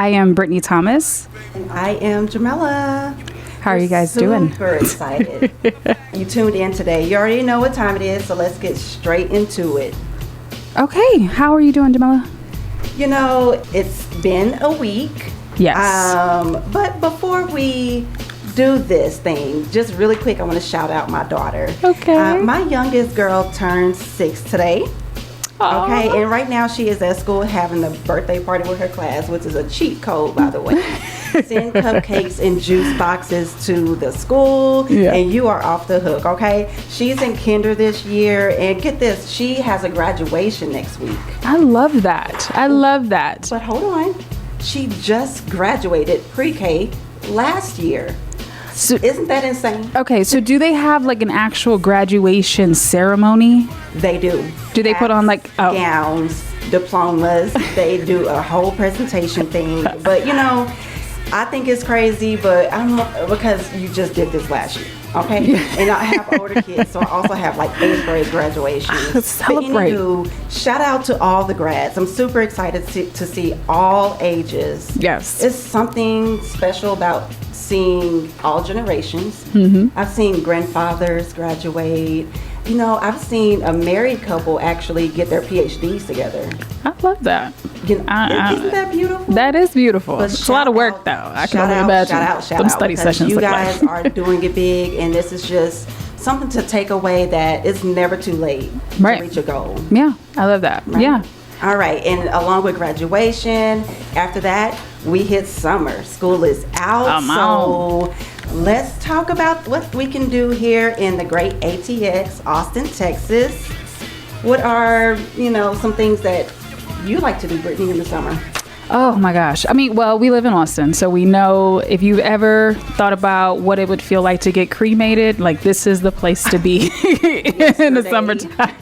I am Brittany Thomas. And I am Jamela. How are you guys doing? Super excited. You tuned in today. You already know what time it is, so let's get straight into it. Okay, how are you doing, Jamela? You know, it's been a week. Yes. But before we do this thing, just really quick, I want to shout out my daughter. Okay. My youngest girl turned 6 today. Aww. Okay, and right now she is at school having a birthday party with her class, which is a cheat code, by the way. Send cupcakes and juice boxes to the school, and you are off the hook, okay? She's in kinder this year, and get this, she has a graduation next week. I love that. I love that. But hold on, she just graduated pre-K last year. So, isn't that insane? Okay, so do they have like an actual graduation ceremony? They do. Do they put on like gowns, diplomas? They do a whole presentation thing. But you know, I think it's crazy, but I'm because you just did this last year, okay? And I have older kids, so I also have like 8th grade graduations. Celebrate. But anywho, shout out to all the grads. I'm super excited to see all ages. Yes. It's something special about seeing all generations. I've seen grandfathers graduate. You know, I've seen a married couple actually get their PhDs together. I love that. You know, isn't that beautiful? That is beautiful. But it's a lot of work, though. I can only imagine shout out, study sessions. You guys are doing it big, and this is just something to take away that it's never too late to reach a goal. Yeah, I love that. Right? Yeah. All right, and along with graduation, after that, we hit summer. School is out, so let's talk about what we can do here in the great ATX, Austin, Texas. What are, you know, some things that you like to do, Brittany, in the summer? Oh my gosh. I mean, well, we live in Austin, so we know if you've ever thought about what it would feel like to get cremated, like this is the place to be in the summertime.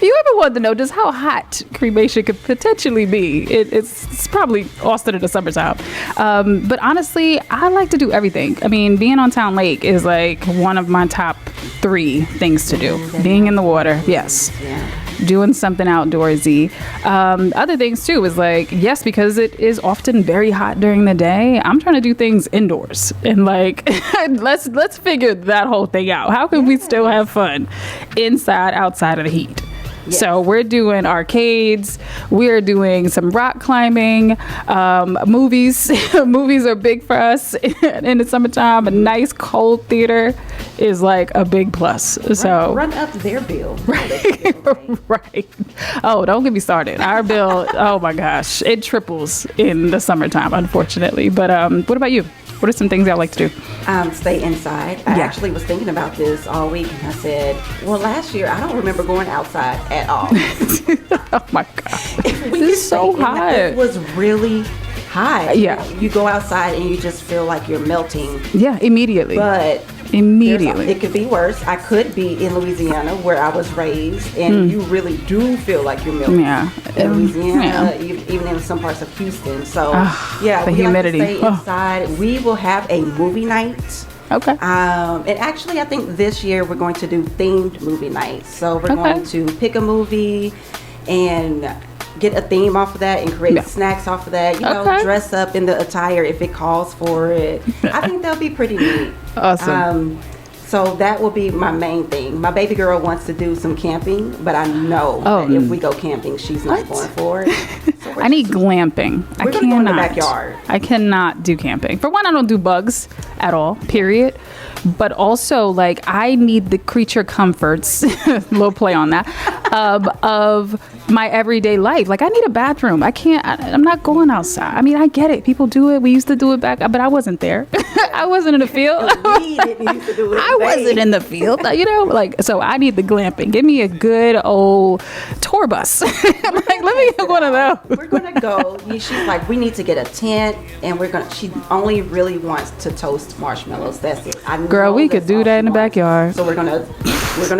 You ever wanted to know just how hot cremation could potentially be? It's probably Austin in the summertime. But honestly, I like to do everything. I mean, being on Town Lake is like one of my top 3 things to do. Being in the water, yes. Yeah. Doing something outdoorsy. Other things too is like, yes, because it is often very hot during the day, I'm trying to do things indoors and like let's figure that whole thing out. How can we still have fun inside, outside of the heat? Yes. So we're doing arcades, we're doing some rock climbing, movies. Movies are big for us in the summertime. A nice cold theater is like a big plus. So run up their bill. Right. Oh, don't get me started. Our bill, oh my gosh, it triples in the summertime, unfortunately. But what about you? What are some things y'all like to do? Stay inside. I actually was thinking about this all week, and I said, well, last year I don't remember going outside at all. Oh my God. It's so hot. It was really hot. Yeah. You go outside and you just feel like you're melting. Yeah, immediately. But immediately. It could be worse. I could be in Louisiana where I was raised, and you really do feel like you're melting. Yeah. In Louisiana, even in some parts of Houston. So the humidity. Like to stay inside. We will have a movie night. Okay. And actually, I think this year we're going to do themed movie nights. So we're going to pick a movie and get a theme off of that and create snacks off of that. You know, dress up in the attire if it calls for it. I think that'll be pretty neat. Awesome. So that will be my main thing. My baby girl wants to do some camping, but I know that if we go camping, she's not going for it. So I need glamping. We're going to go in the backyard. I cannot do camping. For one, I don't do bugs at all, period. But also, like, I need the creature comforts, little play on that, of my everyday life. Like, I need a bathroom. I'm not going outside. I mean, I get it. People do it. We used to do it back, but I wasn't there. I wasn't in the field. We didn't used to do it. I wasn't in the field, you know, like, so I need the glamping. Give me a good old tour bus. Like, let me get one of those. We're going to go. She's like, we need to get a tent, and she only really wants to toast marshmallows. That's it. Girl, we could do that in the backyard. So we're gonna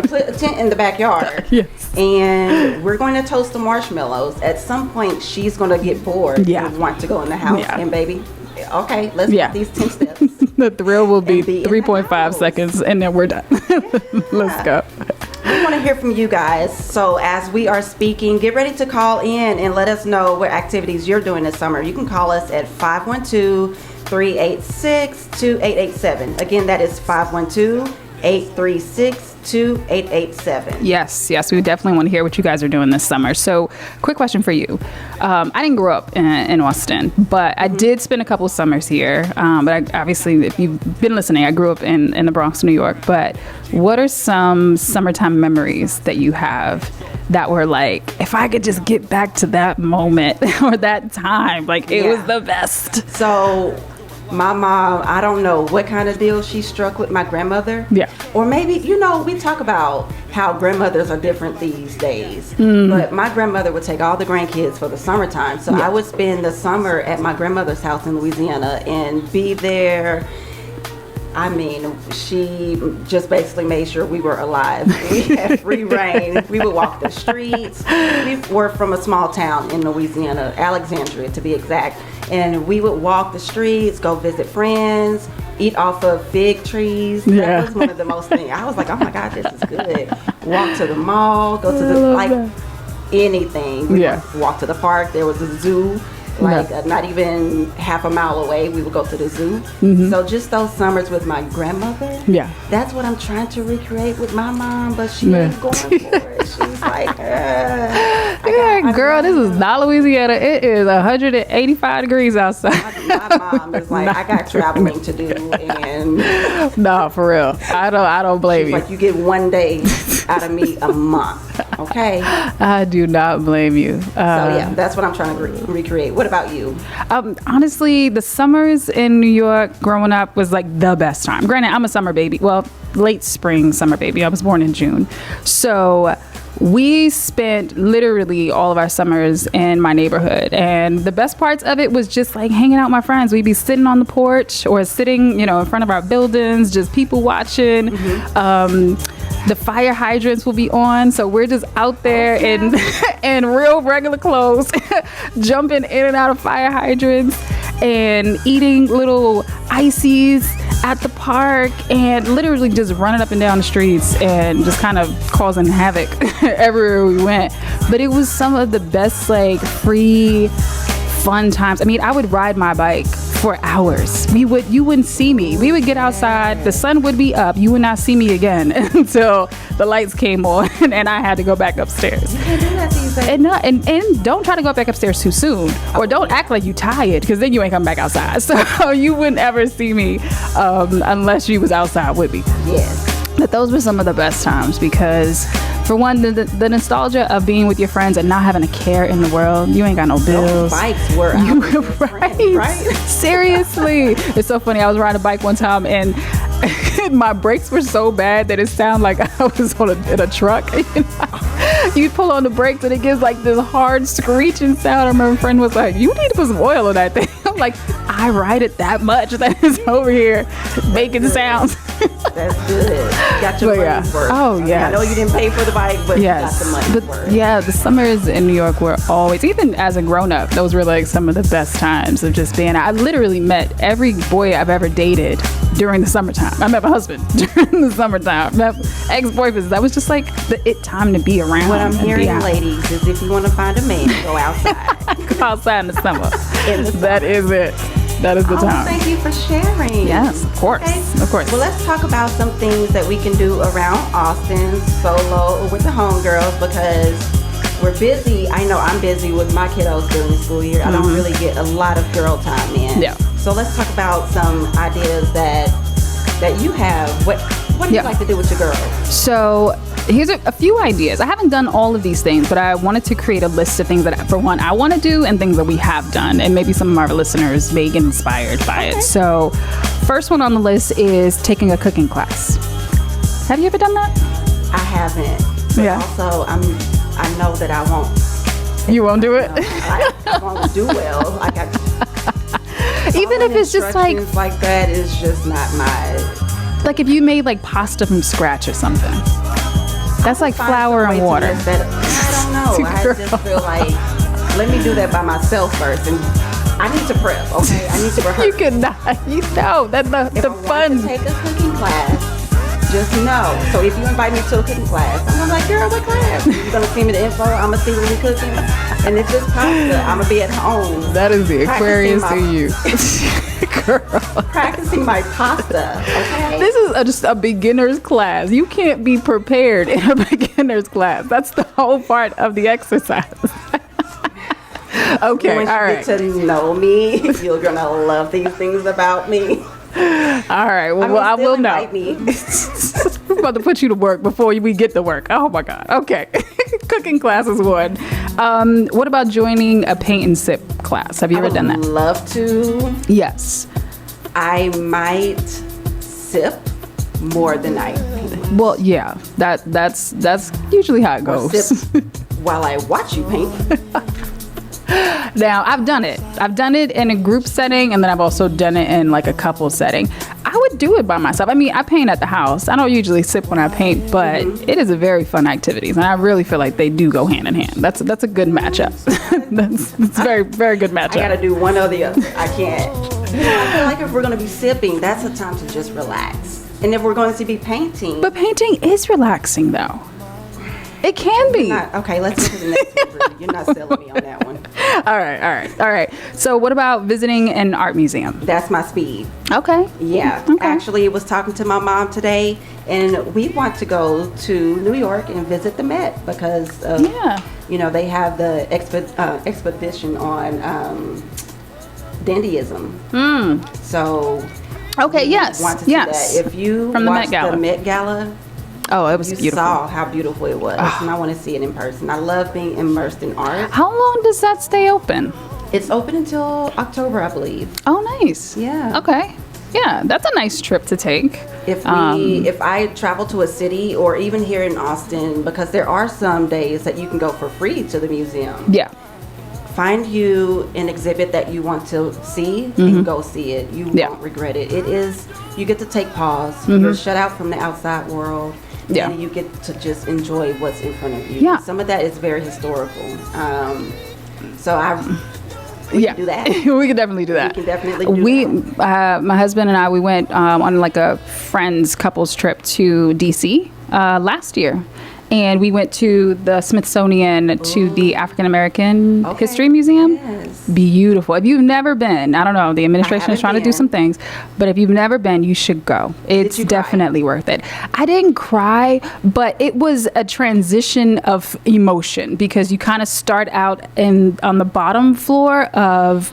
put a tent in the backyard. Yes. And we're going to toast the marshmallows. At some point, she's gonna get bored and want to go in the house. And baby, okay, let's get these 10 steps. The thrill will be 3.5 seconds, and then we're done. Let's go. We want to hear from you guys. So as we are speaking, get ready to call in and let us know what activities you're doing this summer. You can call us at 512-386-2887. Again, that is 512-836-2887. Yes, we definitely want to hear what you guys are doing this summer. So, quick question for you. I didn't grow up in Austin, but I did spend a couple of summers here. But obviously, if you've been listening, I grew up in the Bronx, New York. But what are some summertime memories that you have that were like, if I could just get back to that moment or that time, like it was the best? So, my mom, I don't know what kind of deal she struck with my grandmother. Yeah. Or maybe, we talk about how grandmothers are different these days. But my grandmother would take all the grandkids for the summertime. So I would spend the summer at my grandmother's house in Louisiana and be there. I mean, she just basically made sure we were alive. We had free reign. We would walk the streets. We were from a small town in Louisiana, Alexandria to be exact. And we would walk the streets, go visit friends, eat off of fig trees. That was one of the most things. I was like, oh my God, this is good. Walk to the mall, go to anything. We would walk to the park. There was a zoo. Not even half a mile away, we would go to the zoo. So just those summers with my grandmother, that's what I'm trying to recreate with my mom, but she ain't going for it. She's like, girl, this is not Louisiana. It is 185 degrees outside. My mom is like, I got traveling to do, and no, for real, I don't blame you. Like, you get 1 day out of me a month, okay? I do not blame you. So that's what I'm trying to recreate. What about you? Honestly, the summers in New York growing up was like the best time. Granted, I'm a summer baby. Well, late spring summer baby. I was born in June. So we spent literally all of our summers in my neighborhood. And the best parts of it was just like hanging out with my friends. We'd be sitting on the porch or sitting, in front of our buildings, just people watching. The fire hydrants will be on, so we're just out there in real regular clothes, jumping in and out of fire hydrants and eating little ices at the park and literally just running up and down the streets and just kind of causing havoc everywhere we went. But it was some of the best, free, fun times. I mean, I would ride my bike for hours. You wouldn't see me. We would get outside, the sun would be up, you would not see me again until the lights came on and I had to go back upstairs. You can't do that these days. And don't try to go back upstairs too soon, or don't act like you tired, because then you ain't coming back outside. So you wouldn't ever see me unless you was outside with me. Yes. But those were some of the best times because, for one, the nostalgia of being with your friends and not having a care in the world. You ain't got no bills. Those bikes were right? Seriously. It's so funny. I was riding a bike one time and my brakes were so bad that it sounded like I was in a truck. You pull on the brakes and it gives like this hard screeching sound. I remember a friend was like, you need to put some oil on that thing. I'm like, I ride it that much that is over here making sounds. That's good. Got your money's worth. Oh, yeah. I know you didn't pay for the bike, but you got the money's worth. Yeah, the summers in New York were always, even as a grown-up, those were like some of the best times of just being. I literally met every boy I've ever dated during the summertime. I met my husband during the summertime. Met ex-boyfriends. That was just like the time to be around. What I'm hearing, ladies, is if you want to find a man, go outside. Go outside in the summer. That is it. That is the time. Thank you for sharing. Yes, of course. Okay. Of course. Well, let's talk about some things that we can do around Austin, solo or with the homegirls, because we're busy. I know I'm busy with my kiddos during the school year. I don't really get a lot of girl time in. Yeah. So let's talk about some ideas that you have. What do you like to do with your girls? So here's a few ideas. I haven't done all of these things, but I wanted to create a list of things that, for one, I want to do and things that we have done. And maybe some of our listeners may get inspired by it. So first one on the list is taking a cooking class. Have you ever done that? I haven't. But also, I know that I won't. You won't do it? I won't do well. Even if it's just like that is just not my. Like if you made like pasta from scratch or something. That's like flour and water. I don't know. I just feel like, let me do that by myself first. And I need to prep, okay? I need to rehearse. You cannot. You know, that's the fun. If I want to take a cooking class, just know. So if you invite me to a cooking class, I'm gonna be like, girl, what class? You're gonna send me the info. I'm gonna see what you're cooking. And if it's pasta, I'm gonna be at home. That is the Aquarius in you. Girl. Practicing my pasta, okay? This is just a beginner's class. You can't be prepared in a beginner's class. That's the whole part of the exercise. Okay, Once all you right. get to know me, you're gonna love these things about me. All right. Well, I will know. Invite me. We're about to put you to work before we get to work. Oh my God. Okay. Cooking class is one. What about joining a paint and sip class? Have you ever done that? Love to. Yes. I might sip more than I paint. Well, yeah. That's usually how it Or goes. sip while I watch you paint. Now, I've done it. I've done it in a group setting, and then I've also done it in like a couple setting. I would do it by myself. I mean, I paint at the house. I don't usually sip when I paint, but it is a very fun activity, and I really feel like they do go hand in hand. That's a good matchup. that's very, very good matchup. I gotta do one or the other. I can't. I feel like if we're gonna be sipping, that's a time to just relax. And if we're going to be painting, But painting is relaxing, though. It can be. okay, let's go to the next one. You're not selling me on that one. All right. So what about visiting an art museum? That's my speed. Okay. Yeah. Okay. Actually, I was talking to my mom today, and we want to go to New York and visit the Met because of, they have the expedition on dandyism. So. Okay. we Yes. Want to see yes. that. If you From the watched Met Gala. the Met Gala. Oh, it was You beautiful. saw how beautiful it was, and I want to see it in person. I love being immersed in art. How long does that stay open? It's open until October, I believe. Oh, nice. Yeah. Okay. Yeah, that's a nice trip to take. If I travel to a city, or even here in Austin, because there are some days that you can go for free to the museum. Yeah. Find you an exhibit that you want to see and go see it. You Yeah. won't regret it. It is, you get to take pause. You're shut out from the outside world. Yeah. And you get to just enjoy what's in front of you. Yeah. Some of that is very historical. We can do that. We can definitely do that. We can definitely do that. My husband and I, we went on like a friends couples trip to DC last year. And we went to the Smithsonian, to the African American History Museum. Yes. Beautiful. If you've never been, I don't know, the administration is trying to do some things, but if you've never been, you should go. It's definitely worth it. I didn't cry, but it was a transition of emotion because you kind of start out on the bottom floor of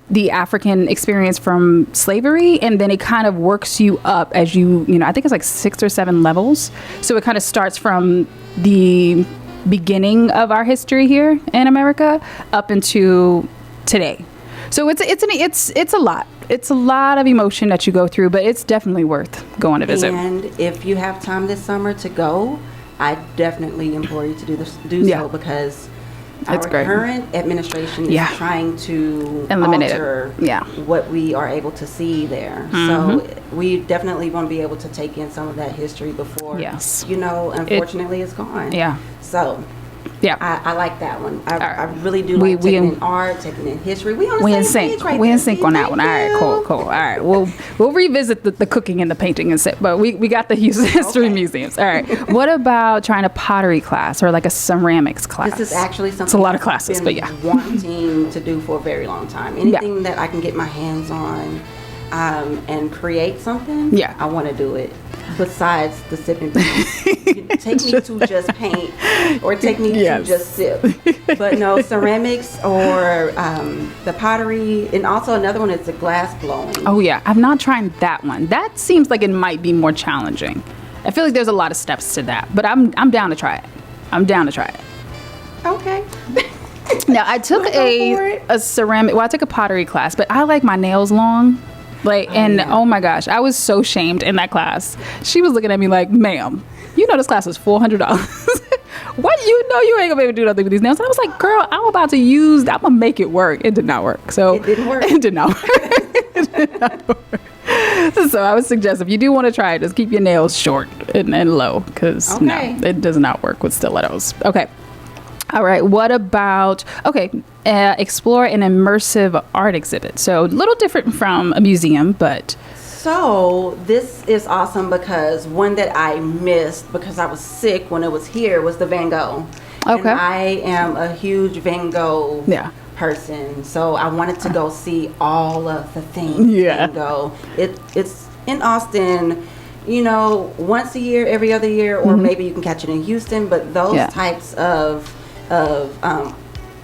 the African experience from slavery, and then it kind of works you up as I think it's like 6 or 7 levels. So it kind of starts from the beginning of our history here in America up into today. So it's a lot. It's a lot of emotion that you go through, but it's definitely worth going to visit. And if you have time this summer to go, I definitely implore you to do so because our current administration is trying to eliminate alter what we are able to see there. So we definitely want to be able to take in some of that history before, unfortunately it's gone. Yeah. So yeah, I like that one. I really do like taking in art, taking in history. We in sync. We in sync on that one. All right, cool. All right, we'll revisit the cooking and the painting and set, but we got the history museums. All right. What about trying a pottery class or like a ceramics class? This is actually something. It's a lot of classes, I've but been wanting to do for a very long time. Anything that I can get my hands on and create something. Yeah, I want to do it. Besides the sipping, take me to just paint, or take me to just sip. But no, ceramics or the pottery, and also another one is the glass blowing. Oh yeah, I've not tried that one. That seems like it might be more challenging. I feel like there's a lot of steps to that, but I'm down to try it. Okay. Now I took a ceramic. Well, I took a pottery class, but I like my nails long. Oh my gosh, I was so shamed in that class. She was looking at me like, ma'am, this class is $400. What do you know you ain't gonna be able to do nothing with these nails? And I was like, girl, I'm gonna make it work. It did not work. So it didn't work. It did not work. It did not work. So I would suggest if you do want to try it, just keep your nails short and low, because no, it does not work with stilettos. Okay. All right. What about, explore an immersive art exhibit? So a little different from a museum, but So this is awesome because one that I missed because I was sick when it was here was the Van Gogh. Okay. And I am a huge Van Gogh person, so I wanted to go see all of the things. Yeah. Van Gogh. It's in Austin, once a year, every other year, or maybe you can catch it in Houston. But those types of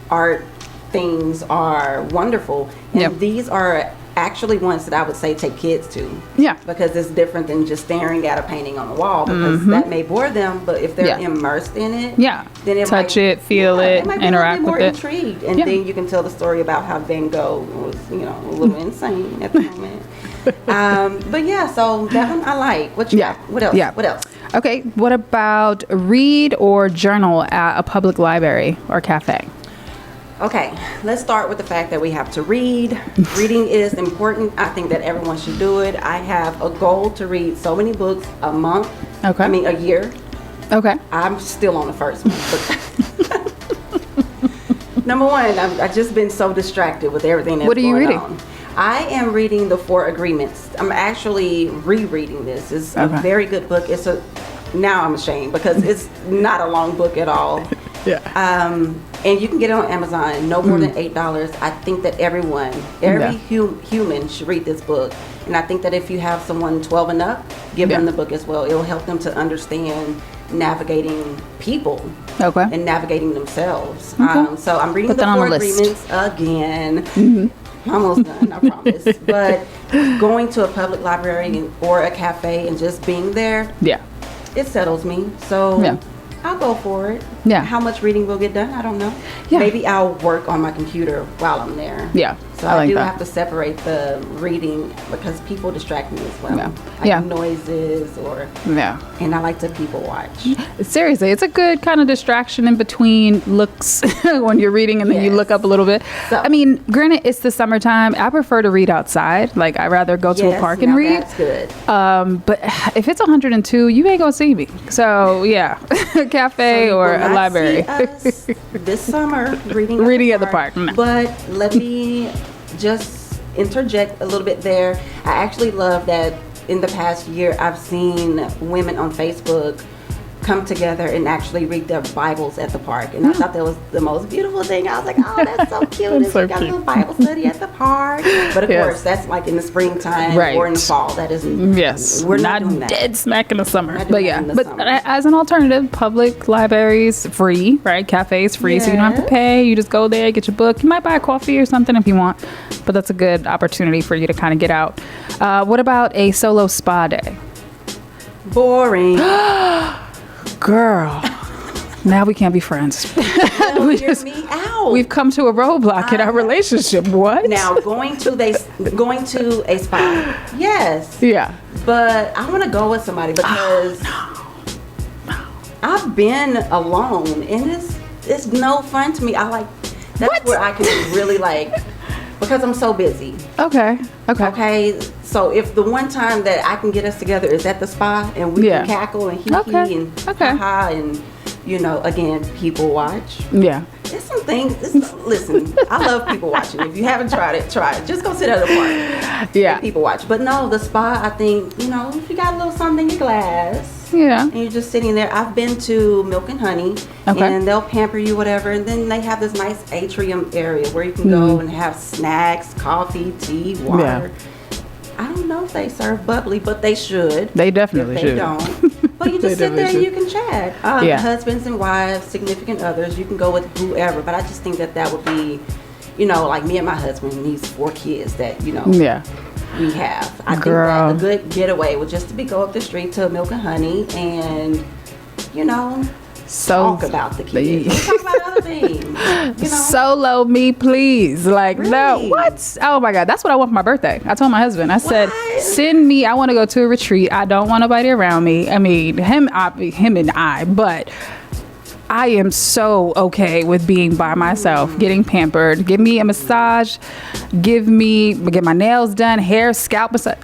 art things are wonderful, and these are actually ones that I would say take kids to. Yeah. Because it's different than just staring at a painting on the wall, because that may bore them, but if they're immersed in it, then it touch it, feel it, interact with it. Intrigued. And then you can tell the story about how Van Gogh was, a little insane at the moment. But yeah, so that one I like. What you got? What else? What else? Okay. What about read or journal at a public library or cafe? Okay, let's start with the fact that we have to read. Reading is important. I think that everyone should do it. I have a goal to read so many books a month. Okay. I mean, a year. Okay. I'm still on the first one. Number one, I've just been so distracted with everything that's going on. What are you reading? I am reading The Four Agreements. I'm actually rereading this. It's a very good book. Now I'm ashamed because it's not a long book at all. And you can get it on Amazon, no more than $8. I think that every human should read this book. And I think that if you have someone 12 and up, give them the book as well. It'll help them to understand navigating people and navigating themselves. So I'm reading The Four Agreements again. Almost done, I promise. But going to a public library or a cafe and just being there, it settles me. So I'll go for it. Yeah. How much reading will get done? I don't know. Yeah. Maybe I'll work on my computer while I'm there. Yeah. So I do have to separate the reading because people distract me as well. Like noises and I like to people watch. Seriously, it's a good kind of distraction in between looks when you're reading and then you look up a little bit. So, I mean, granted, it's the summertime. I prefer to read outside. Like, I'd rather go to a park and read. That's good. But if it's 102, you ain't gonna see me. So yeah, a cafe or a library. This summer, reading at the park. No. But let me just interject a little bit there. I actually love that in the past year I've seen women on Facebook come together and actually read their Bibles at the park. And I thought that was the most beautiful thing. I was like, oh, that's so cute. It's got a little Bible study at the park. But of course, that's like in the springtime or in the fall. That isn't, we're not doing that. Dead smack in the summer. But as an alternative, public libraries, free, right? Cafes, free, so you don't have to pay. You just go there, get your book. You might buy a coffee or something if you want. But that's a good opportunity for you to kind of get out. What about a solo spa day? Boring. Girl, now we can't be friends. Me out. We've come to a roadblock in our relationship. What? Now going to a spa, yes. Yeah. But I want to go with somebody because I've been alone and it's no fun to me. That's where I can really because I'm so busy. Okay. So if the one time that I can get us together is at the spa and we can cackle and hee and ha and again, people watch. Yeah. There's some things. Listen, I love people watching. If you haven't tried it, try it. Just go sit at a park. Yeah. People watch. But no, the spa, I think, if you got a little something in your glass. Yeah. And you're just sitting there. I've been to Milk and Honey. And they'll pamper you, whatever. And then they have this nice atrium area where you can go and have snacks, coffee, tea, water. Yeah. I don't know if they serve bubbly, but they should. They definitely should. They don't. But you just sit there and you can chat. Husbands and wives, significant others, you can go with whoever. But I just think that would be, like me and my husband and these 4 kids that, we have. I think that a good getaway would just to go up the street to Milk and Honey and, talk about the kids. Talk about other things. Solo me, please. Really? No, what? Oh my God, that's what I want for my birthday. I told my husband. I said, send me. I want to go to a retreat. I don't want nobody around me. I mean, him and I, but I am so okay with being by myself, getting pampered. Give me a massage, get my nails done, hair, scalp massage.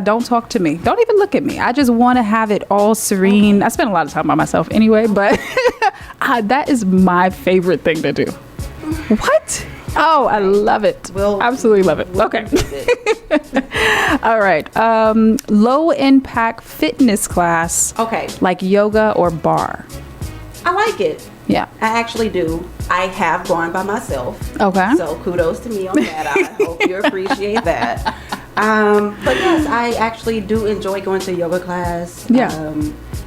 Don't talk to me. Don't even look at me. I just want to have it all serene. I spend a lot of time by myself anyway, but that is my favorite thing to do. What? Oh, I love it. Absolutely love it. Okay. All right. Low impact fitness class. Okay. Like yoga or bar. I like it. Yeah. I actually do. I have gone by myself. Okay. So kudos to me on that. I hope you appreciate that. But yes, I actually do enjoy going to yoga class. Yeah.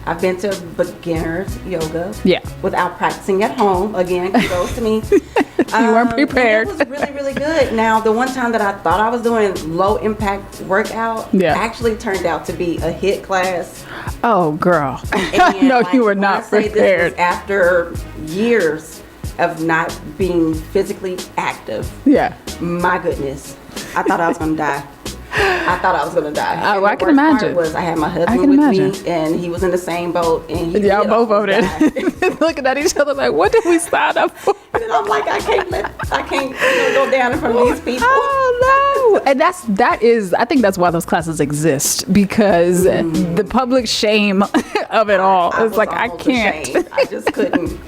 I've been to beginner's yoga. Yeah. Without practicing at home. Again, kudos to me. You weren't prepared. It was really, really good. Now, the one time that I thought I was doing low impact workout actually turned out to be a HIIT class. Oh, girl. And no, you were not prepared. This was after years of not being physically active. Yeah. My goodness. I thought I was going to die. Oh, I can imagine. Was I had my husband with me, and he was in the same boat, and y'all both voted, looking at each other like, "What did we sign up for?" And I'm like, I can't go down in front of these people. Oh no! And that is, I think that's why those classes exist, because the public shame of it all is like, I can't. Ashamed. I just couldn't.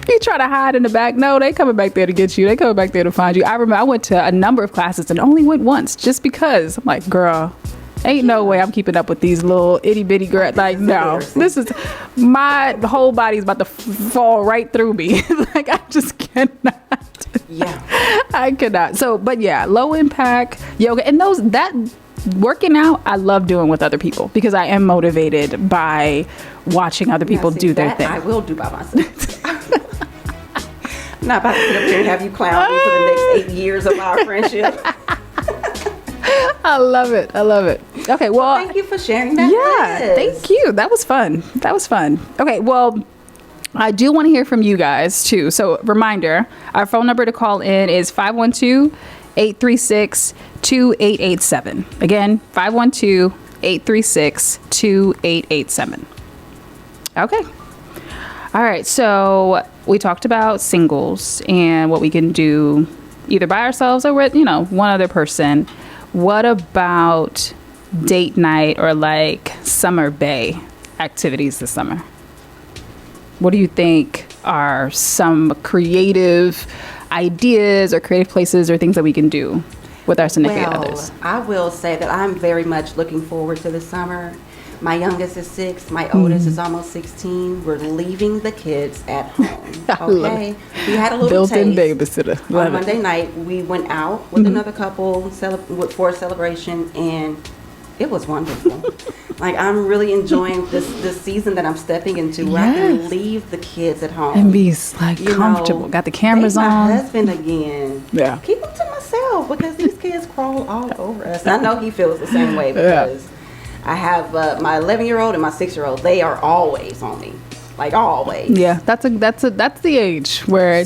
You try to hide in the back. No, they coming back there to get you. They coming back there to find you. I remember I went to a number of classes and only went once, just because I'm like, girl, ain't no way I'm keeping up with these little itty bitty girls. Like, no, this is my whole body's about to fall right through me. Like, I just cannot. Yeah, I cannot. So, but yeah, low impact yoga and that working out, I love doing with other people because I am motivated by watching other people do their thing. I will do by myself. I'm not about to sit up here and have you clown me for the next 8 years of our friendship. I love it. Okay, well, thank you for sharing that. Yeah, thank you. That was fun. Okay, well, I do want to hear from you guys too. So, reminder, our phone number to call in is 512-836-2887. Again, 512-836-2887. Okay. All right, so we talked about singles and what we can do either by ourselves or with, one other person. What about date night or like summer bay activities this summer? What do you think are some creative ideas or creative places or things that we can do with our significant others? I will say that I'm very much looking forward to the summer. My youngest is 6. My oldest is almost 16. We're leaving the kids at home. Okay, we had a little built-in taste. babysitter. On Monday night, we went out with another couple for a celebration, and it was wonderful. Like, I'm really enjoying this season that I'm stepping into, where I can leave the kids at home and be like comfortable. Got the cameras on. My husband again. Yeah. Keep them to myself because these kids crawl all over us. And I know he feels the same way because. I have my 11-year-old and my 6-year-old. They are always on me, like always. Yeah, that's the age where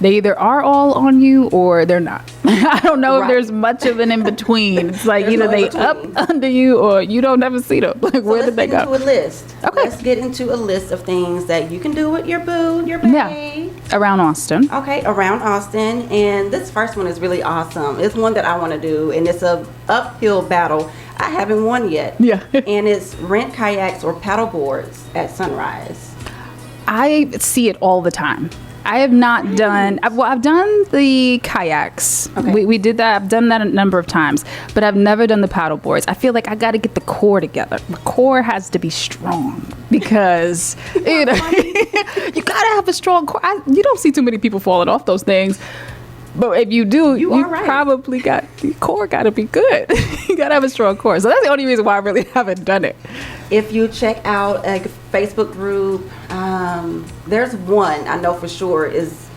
they either are all on you or they're not. I don't know if there's much of an in between. It's like either they up under you or you don't ever see them. Like, where did they go? Let's get into a list. Okay. Let's get into a list of things that you can do with your boo, your bae. Yeah. Around Austin. Okay, around Austin. And this first one is really awesome. It's one that I want to do, and it's a uphill battle. I haven't won yet. Yeah. And it's rent kayaks or paddle boards at sunrise. I see it all the time. I have not done, I've done the kayaks. Okay. We did that. I've done that a number of times, but I've never done the paddle boards. I feel like I got to get the core together. The core has to be strong because, you got to have a strong core. You don't see too many people falling off those things. But if you do, you probably got the core got to be good. You got to have a strong core. So that's the only reason why I really haven't done it. If you check out a Facebook group, there's one I know for sure is.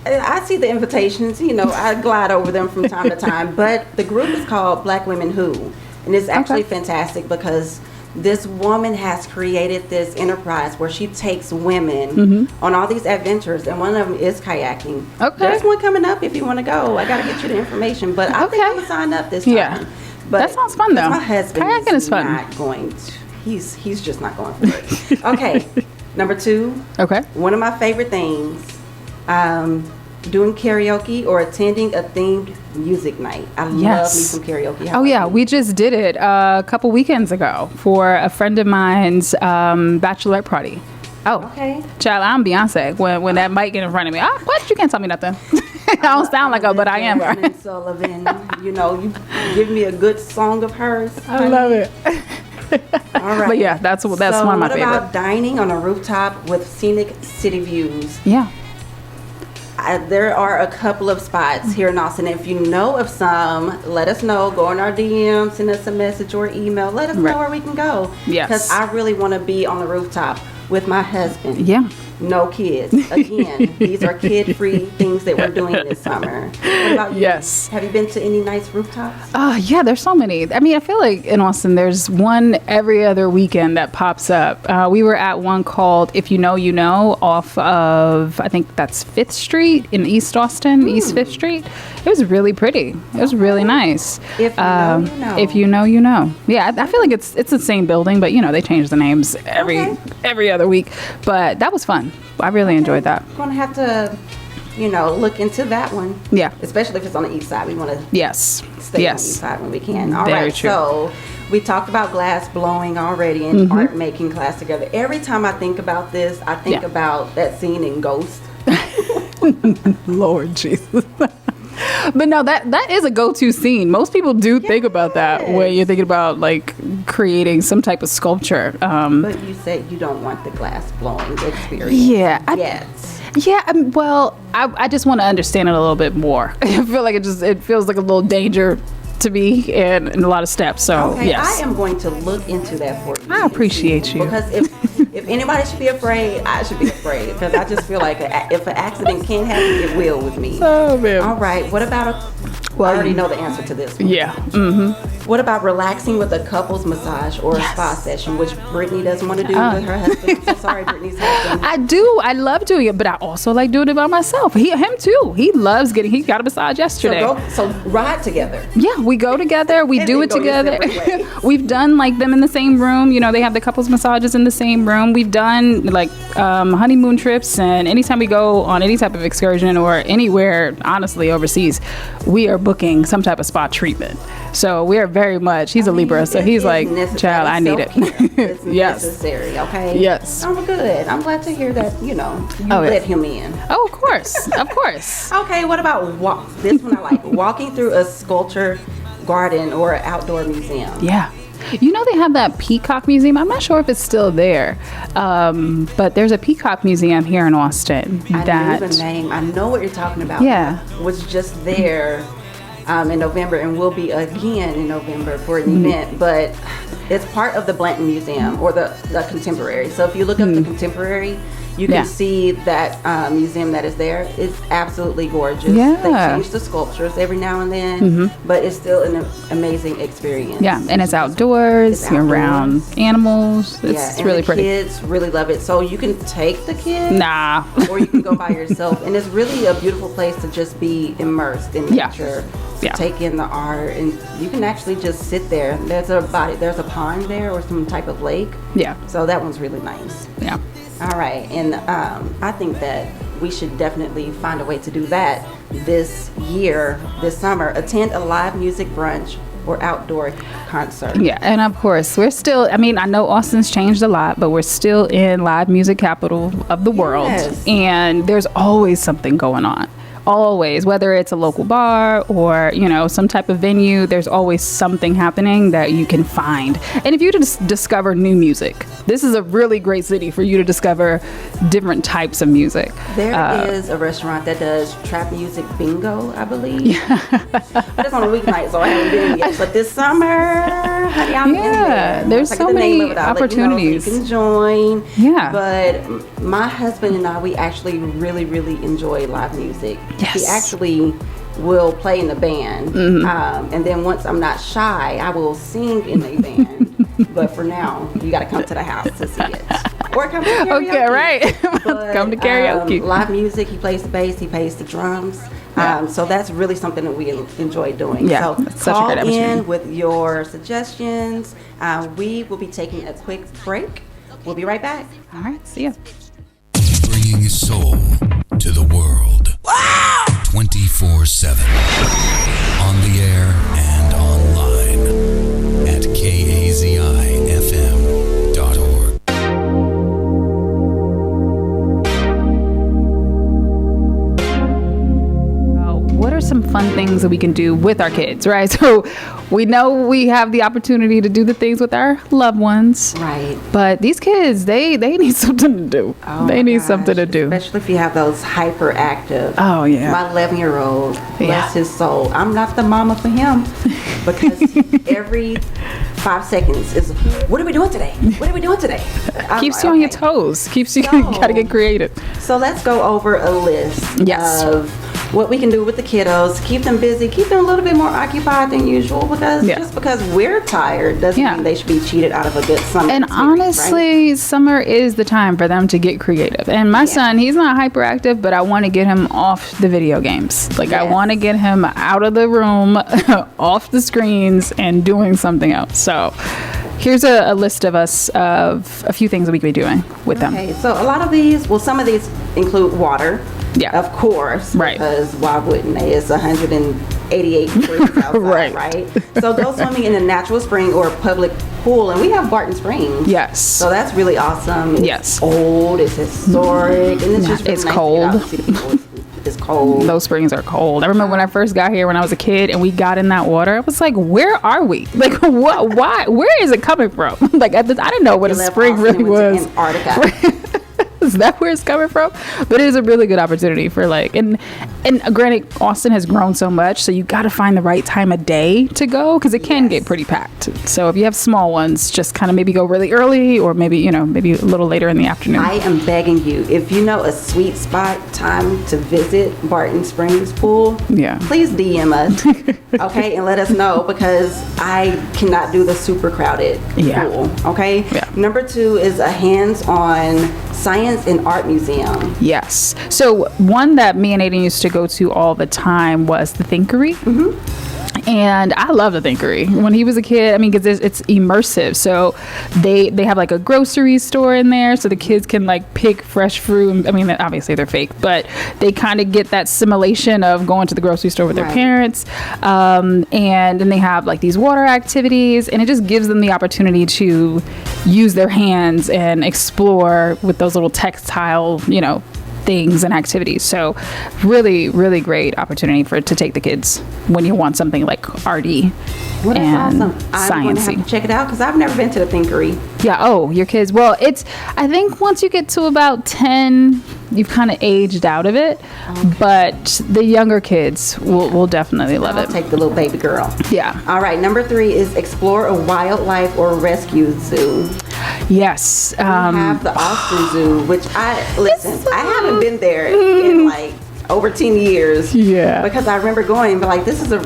I see the invitations. I glide over them from time to time. But the group is called Black Women Who, and it's actually fantastic because this woman has created this enterprise where she takes women on all these adventures, and one of them is kayaking. Okay. There's one coming up if you want to go. I got to get you the information, but I think I'm going to sign up this time. Yeah. But that sounds fun, though. My husband kayaking is fun. Not going to. He's just not going for it. Okay. Number 2. Okay. One of my favorite things, doing karaoke or attending a themed music night. I love me some karaoke. Oh yeah, we just did it a couple weekends ago for a friend of mine's bachelorette party. Oh, okay. Child, I'm Beyonce when that mic get in front of me. What? You can't tell me nothing. I don't sound like her, but I am her. Jasmine Sullivan. You know, you give me a good song of hers. I love it. All right. But yeah, that's one of my favorite. What about dining on a rooftop with scenic city views? Yeah. There are a couple of spots here in Austin. If you know of some, let us know. Go in our DM, send us a message or email. Let us know where we can go. Yes. Because I really want to be on the rooftop with my husband. Yeah. No kids. Again, these are kid-free things that we're doing this summer. What about you? Yes. Have you been to any nice rooftops? Yeah, there's so many. I mean, I feel like in Austin, there's one every other weekend that pops up. We were at one called If You Know, You Know off of, I think that's 5th Street in East Austin, East 5th Street. It was really pretty. It was really nice. If you know, you know. If you know, you know. Yeah, I feel like it's the same building, but, you know, they change the names every other week. But that was fun. I really enjoyed that. We're going to have to, you know, look into that one. Yeah. Especially if it's on the east side. We want to stay on the east side when we can. All Very right. true. So we talked about glass blowing already and art making class together. Every time I think about this, I think about that scene in Ghost. Lord Jesus. But no, that is a go-to scene. Most people do think about that when you're thinking about like creating some type of sculpture. But you said you don't want the glass blowing experience. Yeah. Well, I just want to understand it a little bit more. I feel like it feels like a little danger to me and a lot of steps. So yes. I am going to look into that for you. I appreciate you. Because if anybody should be afraid, I should be afraid. Because I just feel like if an accident can happen, it will with me. Oh, man. All right. What about I already know the answer to this one. Yeah. Mm-hmm. What about relaxing with a couples massage or a spa session, which Brittany doesn't want to do with her husband? I'm so sorry, Brittany's husband. I do. I love doing it, but I also like doing it by myself. Him too. He loves he got a massage yesterday. So ride together. Yeah, we go together. We do it together. We've done like them in the same room. You know, they have the couples massages in the same room. We've done like honeymoon trips, and anytime we go on any type of excursion or anywhere, honestly, overseas, we are booking some type of spa treatment. So we are very much, he's a Libra, so he's like, child, I need it. It's necessary, okay? Yes. Oh, good. I'm glad to hear that, you let him in. Oh, of course. Of course. Okay, what about this one I like. Walking through a sculpture garden or an outdoor museum. Yeah. You know, they have that Peacock Museum. I'm not sure if it's still there, but there's a Peacock Museum here in Austin. I knew the name. I know what you're talking about. Yeah. Was just there in November and will be again in November for an event, but it's part of the Blanton Museum or the Contemporary. So if you look up the Contemporary, you can see that museum that is there. It's absolutely gorgeous. Yeah. They change the sculptures every now and then, but it's still an amazing experience. Yeah, and it's outdoors, you're around animals. It's really pretty. Kids really love it. So you can take the kids. Nah. Or you can go by yourself. And it's really a beautiful place to just be immersed in nature. Yeah. Take in the art, and you can actually just sit there. There's a pond there or some type of lake. Yeah. So that one's really nice. Yeah. All right, and I think that we should definitely find a way to do that this summer. Attend a live music brunch or outdoor concert. Yeah, and of course, we're still, I know Austin's changed a lot, but we're still in live music capital of the world. And there's always something going on. Always, whether it's a local bar or, some type of venue, there's always something happening that you can find. And if you just discover new music, this is a really great city for you to discover different types of music. There is a restaurant that does trap music bingo, I believe. It's on a weeknight, so I haven't been yet. But this summer, honey, I'm in there. There's so many opportunities. You can join. Yeah. But my husband and I, we actually really, really enjoy live music. Yes. He actually will play in the band. And then once I'm not shy, I will sing in the band. But for now, you got to come to the house to see it. Or come to karaoke. Okay, right. But, come to karaoke. Live music, he plays the bass, he plays the drums. So that's really something that we enjoy doing. Yeah, so call in with your suggestions. We will be taking a quick break. We'll be right back. All right, see ya. Bringing soul to the world. 24/7. On the air and online at KAZIFM.org. that we can do with our kids, right? So we know we have the opportunity to do the things with our loved ones. Right. But these kids, they need something to do. Oh they my need gosh. something to do. Especially if you have those hyperactive. Oh, yeah. My 11-year-old, Yeah. bless his soul. I'm not the mama for him because every 5 seconds is, what are we doing today? What are we doing today? I'm Keeps like, you on your okay. toes. Keeps you, So- you gotta get creative. So let's go over a list Yes. of what we can do with the kiddos. Keep them busy. Keep them a little bit more occupied than usual because Yeah. just because we're tired doesn't Yeah. mean they should be cheated out of a good summer And experience, right? honestly, summer is the time for them to get creative. And my son, he's not hyperactive, but I want to get him off the video games. Like, I Yes. want to get him out of the room, off the screens, and doing something else. So here's a list of us of a few things that we could be doing with them. Okay, so a lot of these, well, some of these include water. Yeah. Of course. Right. Because why wouldn't they? It's 188 degrees outside, Right. right? So go swimming in a natural spring or a public pool. And we have Barton Springs. Yes. So that's really awesome. It's Yes. old, it's historic, and it's just really It's nice cold. to get out and see the people. It's cold. Those springs are cold. I remember when I first got here when I was a kid and we got in that water, I was like, where are we? Like, what? Why? Where is it coming from? Like, I didn't know what a We left spring Austin and really went was. to Antarctica. Is that where it's coming from? But it is a really good opportunity for like, and granted, Austin has grown so much, so you got to find the right time of day to go because it can get pretty packed. So if you have small ones, just kind of maybe go really early or maybe maybe a little later in the afternoon. I am begging you, if you know a sweet spot time to visit Barton Springs Pool, Yeah. please DM us, okay, and let us know because I cannot do the super crowded Yeah. pool, okay? Yeah. Number 2 is a hands-on science and art museum. Yes. So one that me and Aiden used to go to all the time was the Thinkery. And I love the Thinkery. When he was a kid, I mean, because it's immersive. So they have like a grocery store in there, so the kids can like pick fresh fruit. I mean, obviously they're fake, but they kind of get that simulation of going to the grocery store with their Right. parents. And then they have like these water activities, and it just gives them the opportunity to use their hands and explore with those little textile, things and activities. So really, really great opportunity to take the kids when you want something like arty Well, that's and awesome. I'm going to have sciencey. to check it out because I've never been to the Thinkery. Yeah. Oh, your kids. Well, I think once you get to about 10, you've kind of aged out of it. But the younger kids will definitely love I'll it. take the little baby girl. Yeah. All right, number 3 is explore a wildlife or rescue zoo. Yes. We have the Austin Zoo, which I haven't been there in like over 10 years. Yeah. Because I remember going and be like, this is a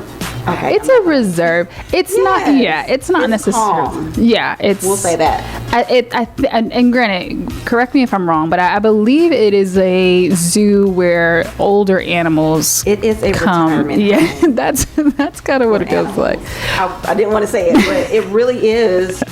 okay. It's a reserve. It's not. Yes. Yeah. It's not It's necessarily. calm. Yeah. It's. We'll say that. And granted, correct me if I'm wrong, but I believe it is a zoo where older animals It is a come. retirement Yeah, home that's kind of what it goes animals. like. I didn't want to say it, but it really is.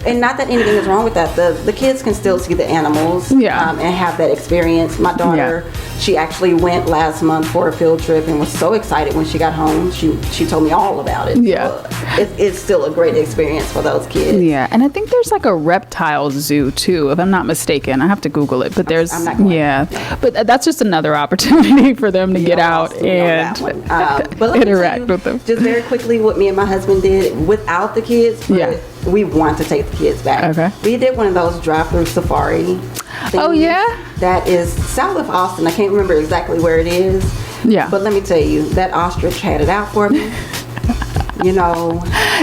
And not that anything is wrong with that. The kids can still see the animals Yeah. and have that experience. My daughter, she actually went last month for a field trip and was so excited when she got home. She told me all about it. Yeah. So it's still a great experience for those kids. Yeah, and I think there's like a reptile zoo too, if I'm not mistaken. I have to Google it, but there's I'm not going. but that's just another opportunity for them to get out lost me on that one. and But let me tell interact you, with them. Just very quickly, what me and my husband did without the kids. But Yeah. we want to take the kids back. Okay. We did one of those drive-through safari. Oh, things yeah? That is south of Austin. I can't remember exactly where it is. Yeah. But let me tell you, that ostrich had it out for me.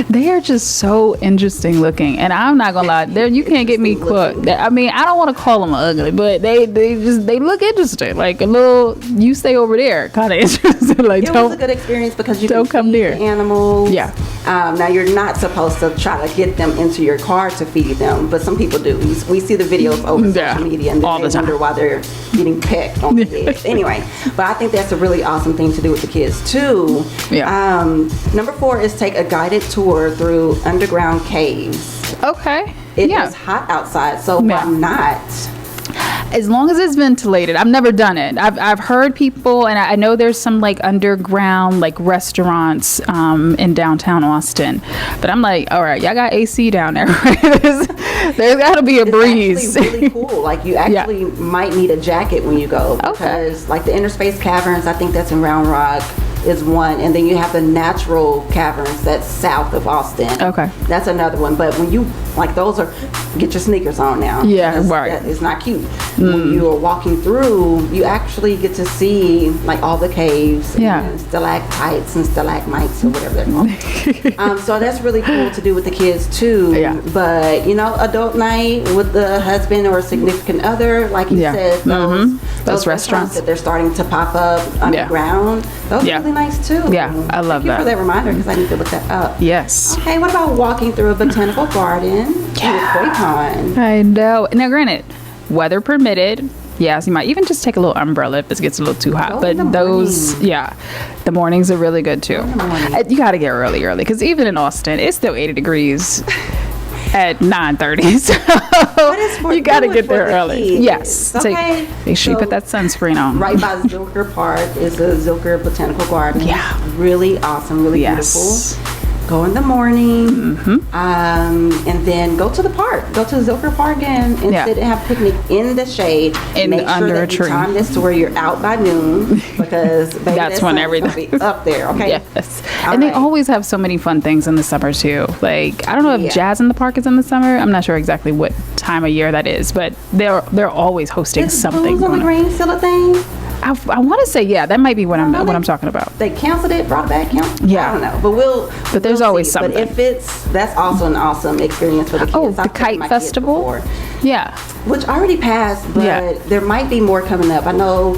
They are just so interesting looking, and I'm not gonna lie, you can't get me Interesting cooked. I mean, I don't want to call them ugly, but they look interesting, like a little you stay over there kind of interesting. Like It was a good experience because you don't can come feed near. the animals. Yeah. Now you're not supposed to try to get them into your car to feed them, but some people do. We see the videos over Yeah, social media and all then the they time. wonder why they're getting pecked on the head. Anyway, but I think that's a really awesome thing to do with the kids too. Yeah. Number 4 is take a guided tour through underground caves. Okay. It yeah. is hot outside, so Yeah. why not? As long as it's ventilated. I've never done it. I've heard people, and I know there's some like underground like restaurants in downtown Austin, but I'm like, all right, y'all got AC down there. Right? There's got to be a breeze. It's actually really cool. Like you actually might need a jacket when you go because like the Inner Space Caverns, I think that's in Round Rock. is one, and then you have the natural caverns that's south of Austin. Okay. That's another one. But when you, like, those are, get your sneakers on now. Yeah, right. It's not cute. When you are walking through, you actually get to see, like, all the caves. Yeah. And stalactites and stalagmites or whatever they're called. So that's really cool to do with the kids too. Yeah. But, you know, adult night with the husband or significant other, like you said, those restaurants that they're starting to pop up underground, those are really nice too. Yeah, I love Thank you that. for that reminder, because I need to look that up. Yes. Okay, what about walking through a botanical garden and a koi pond? I know. Now, granted, weather permitted. Yes, you might even just take a little umbrella if it gets a little too hot. Go in But the those, morning. the mornings are really good too. in the morning. You got to get early, because even in Austin, it's still 80 degrees at 9:30. So you got to get there early. Kids. Yes. Okay. Make sure you put that sunscreen on. Right by Zilker Park is the Zilker Botanical Garden. Yeah. Really awesome, really Yes. beautiful. Go in the morning, and then go to the park. Go to Zilker Park and sit and have a picnic in the shade. Make under sure a that tree. you time this to where you're out by noon, because baby, That's that when sun's everything- gonna be up there. Okay. Yes. All And they right. always have so many fun things in the summer too. Like, I don't know if Yeah. Jazz in the Park is in the summer. I'm not sure exactly what time of year that is, but they're always hosting Is something. Blues on the going on. Green still a thing? I want to say, yeah, that might be what know I'm they- talking about. They canceled it, brought it back. Yeah. I don't know, but there's we'll always see. something. But if that's also an awesome experience for the kids. Oh, I've the taken kite my kids festival? before, Yeah. which already passed, but Yeah. there might be more coming up. I know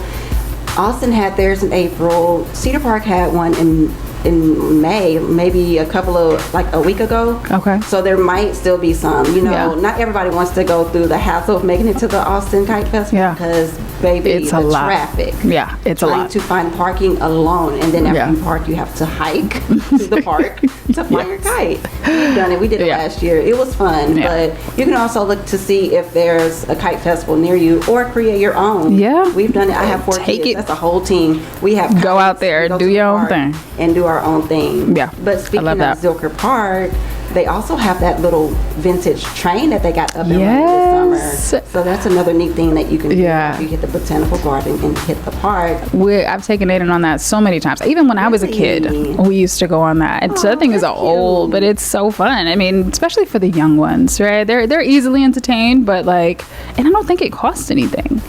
Austin had theirs in April. Cedar Park had one in May, maybe a week ago. Okay. So there might still be some. You know, Yeah. not everybody wants to go through the hassle of making it to the Austin Kite Festival, Yeah. because baby, It's the a lot. traffic. Yeah, it's a Trying lot. to find parking alone, and then after Yeah. you park, you have to hike to the park to find your kite. We've done it. We did it Yeah. last year. It was fun, Yeah. but you can also look to see if there's a kite festival near you, or create your own. Yeah. We've done it. I have 4 Take kids. it. That's a whole team. We have Go kites. out there We and go do to the your own park thing. and do our own thing. Yeah. But speaking love of that. Zilker Park, they also have that little vintage train that they got up and running this Yes. summer. So that's another neat thing that you can do. Yeah. You hit the botanical garden and hit the park. I've taken Aiden on that so many times. Even when I was a kid, Really? we used to go on that. And so that thing is that's old, cute. but it's so fun. I mean, especially for the young ones, right? They're easily entertained, but like, and I don't think it costs anything,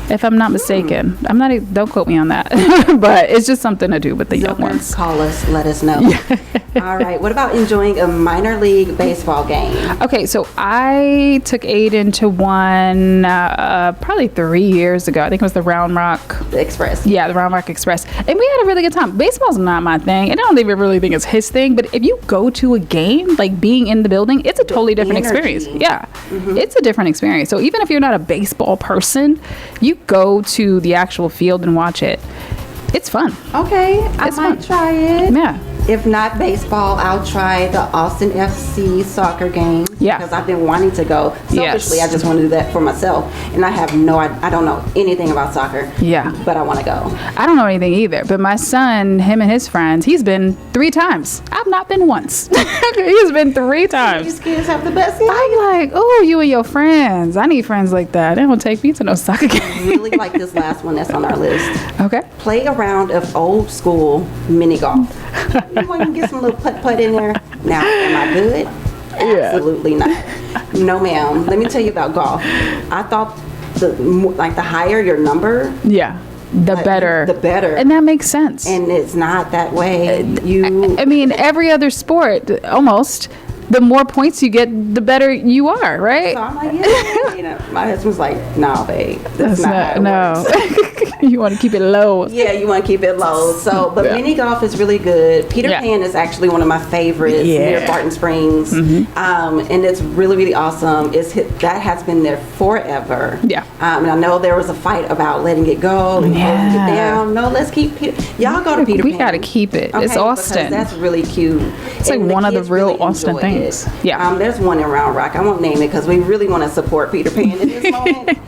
if I'm not mistaken. I'm not. Don't quote me on that, but it's just something to do with the young Zilker, ones. call us, let us know. All right. What about enjoying a minor league baseball game? Okay, so I took Aiden to one probably 3 years ago. I think it was the Round Rock. The Express. Yeah, the Round Rock Express. And we had a really good time. Baseball's not my thing, and I don't even really think it's his thing, but if you go to a game, like being in the building, it's a totally different energy. experience. Yeah, it's a different experience. So even if you're not a baseball person, you go to the actual field and watch it. It's fun. Okay. I It's might fun. try it. Yeah. If not baseball, I'll try the Austin FC soccer game. Yeah. Because I've been wanting to go. Selfishly, Yes. I just want to do that for myself. And I have I don't know anything about soccer. Yeah. But I want to go. I don't know anything either, but my son, him and his friends, he's been 3 times. I've not been once. He's been 3 times. These kids have the best life. I'm like, oh, you and your friends. I need friends like that. They don't take me to no soccer game. Really like this last one that's on our list. Okay. Play a round of old school mini golf. You want to get some little putt in there. Now, am I good? Absolutely not. No, ma'am. Let me tell you about golf. I thought the higher your number, Yeah. The better. the better. And that makes sense. and it's not that way. I mean, every other sport, almost, the more points you get, the better you are, right? So I'm like, yeah. My husband's like, nah, babe. That's not how it works. no. You want to keep it low. Yeah, you want to keep it low. So, but Yeah. mini golf is really good. Peter Yeah. Pan is actually one of my favorites near Yeah. Barton Springs, and it's really, really awesome. That has been there forever. Yeah. And I know there was a fight about letting it go and closing Yeah. it down. No, let's keep Peter. Y'all go to Peter We Pan. got to keep it. Okay, It's because Austin. that's really cute. It's like And one of the kids real really Austin enjoy things. it. Yeah. There's one in Round Rock. I won't name it because we really want to support Peter Pan in this moment.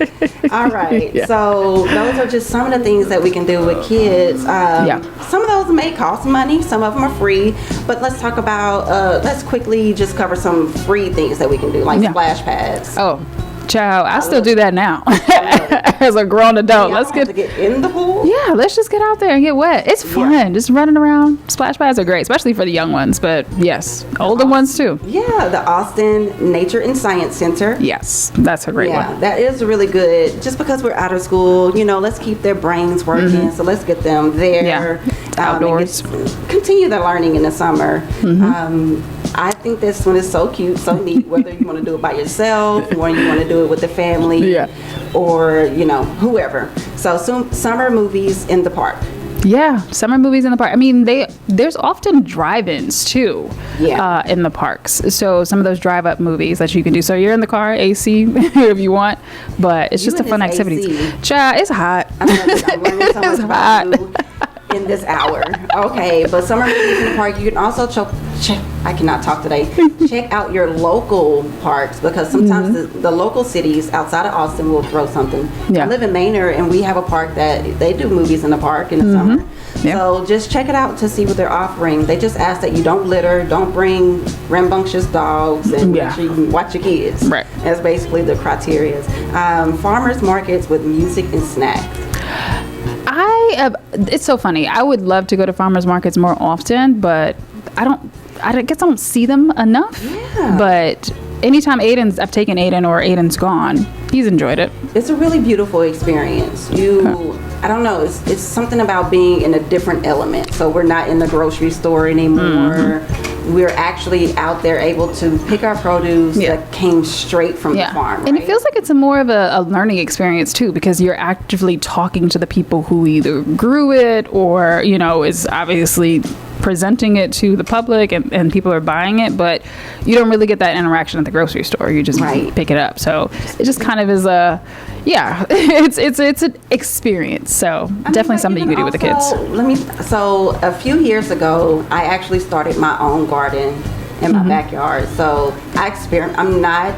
All right. Yeah. So those are just some of the things that we can do with kids. Yeah. Some of those may cost money. Some of them are free. But let's talk about, let's quickly just cover some free things that we can do, like Yeah. splash pads. Oh, child, I still do that now. as a grown adult. Let's get in the pool. Yeah, let's just get out there and get wet. It's fun. Just running around. Splash pads are great, especially for the young ones. But yes, older ones too. Yeah, the Austin Nature and Science Center. Yes, that's a great one. Yeah, that is really good. Just because we're out of school, let's keep their brains working. So let's get them there. Yeah, outdoors. Continue their learning in the summer. I think this one is so cute, so neat, whether you want to do it by yourself or you want to do it with the family or, whoever. So summer movies in the park. Yeah, summer movies in the park. I mean, there's often drive-ins too in the parks. So some of those drive-up movies that you can do. So you're in the car, AC if you want, but it's just a fun activity. Child, it's hot. I'm learning so much about you in this hour. Okay, but summer movies in the park. You can also check. I cannot talk today. Check out your local parks, because sometimes the local cities outside of Austin will throw something. Yeah. I live in Manor, and we have a park that they do movies in the park in the summer. Yep. So just check it out to see what they're offering. They just ask that you don't litter, don't bring rambunctious dogs, and make sure you watch your kids. Right. That's basically the criteria. Farmers markets with music and snacks. It's so funny. I would love to go to farmers markets more often, but I guess I don't see them enough. Yeah. But anytime I've taken Aiden or Aiden's gone, he's enjoyed it. It's a really beautiful experience. I don't know, it's something about being in a different element. So we're not in the grocery store anymore. We're actually out there able to pick our produce that came straight from the farm. Right? And it feels like it's more of a learning experience too, because you're actively talking to the people who either grew it or, is obviously presenting it to the public and people are buying it, but you don't really get that interaction at the grocery store. You just pick it up. So it just kind of is it's an experience. So definitely something you can do with the kids. So a few years ago, I actually started my own garden in my backyard. So I'm not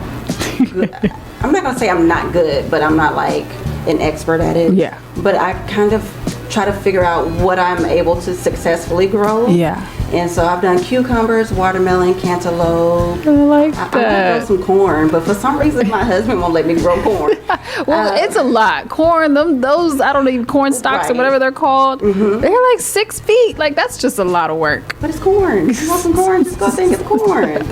good. I'm not going to say I'm not good, but I'm not like an expert at it. Yeah. But I kind of try to figure out what I'm able to successfully grow. Yeah. And so I've done cucumbers, watermelon, cantaloupe. I like that. I want to grow some corn, but for some reason my husband won't let me grow corn. Well, it's a lot. Corn, those, I don't know, corn stalks or whatever they're called. They're like 6 feet. Like, that's just a lot of work. But it's corn. You want some corn? Just go think it's corn. I